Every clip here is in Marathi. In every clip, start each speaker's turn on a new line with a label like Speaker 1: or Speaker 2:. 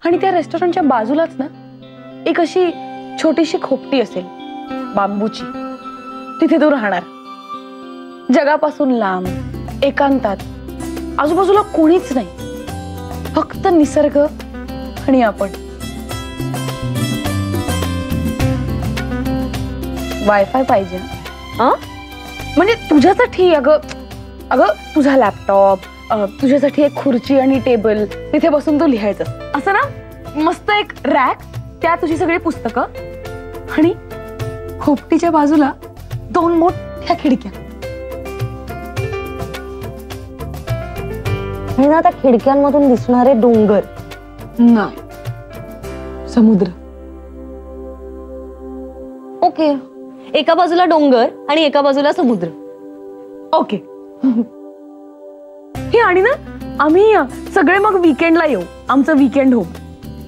Speaker 1: आणि त्या रेस्टॉरंटच्या बाजूलाच ना एक अशी छोटीशी खोपटी असेल बांबूची, तिथे तू राहणार जगापासून लांब, एकांतात, आजूबाजूला कोणीच नाही, फक्त निसर्ग आणि आपण. वायफाय पाहिजे म्हणजे तुझ्यासाठी. अगं अगं तुझा लॅपटॉप, तुझ्यासाठी एक खुर्ची आणि टेबल, तिथे बसून तू लिहायचं असं ना. मस्त एक रॅक, त्या तुझी सगळी पुस्तकं आणि खोपटीच्या बाजूला 2 मोठ्या खिडक्या.
Speaker 2: हे ना त्या खिडक्यांमधून दिसणारे डोंगर.
Speaker 1: नाही, समुद्र.
Speaker 2: ओके, एका बाजूला डोंगर आणि एका बाजूला समुद्र.
Speaker 1: ओके. हे आणि ना आम्ही सगळे मग वीकेंडला येऊ, आमचं वीकेंड होम.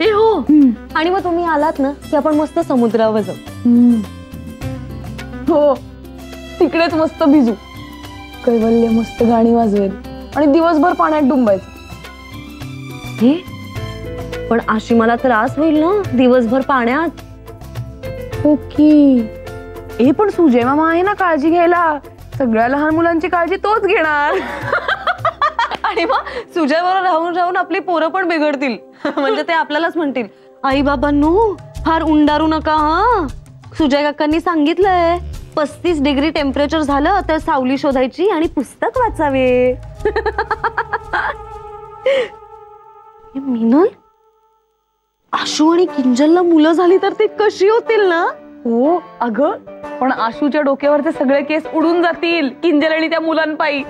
Speaker 2: ए हो, आणि मग तुम्ही आलात ना की आपण मस्त समुद्रावर जाऊ.
Speaker 1: हो, तिकडेच मस्त भिजू, कैवल्य मस्त गाणी वाजवेल आणि दिवसभर पाण्यात डुंबायचं.
Speaker 2: हे पण अशी मला त्रास होईल ना दिवसभर पाण्यात.
Speaker 1: ओके. ए पण सुजय मामा आहे ना काळजी घ्यायला, सगळ्या लहान मुलांची काळजी तोच घेणार.
Speaker 2: आणि मग सुजय बरोबर राहून राहून आपली पोरं पण बिघडतील. म्हणजे ते आपल्यालाच म्हणतील, आई बाबांनो फार उंडारू नका हा. सुजय काकांनी सांगितलंय 35 डिग्री टेम्परेचर झालं तर सावली शोधायची आणि पुस्तक वाचावे. मीनल, आशू आणि किंजलला मुलं झाली तर ती कशी होतील ना.
Speaker 1: हो अगं, पण आशूच्या डोक्यावरचे सगळे केस उडून जातील किंजल आणि त्या मुलांपायी.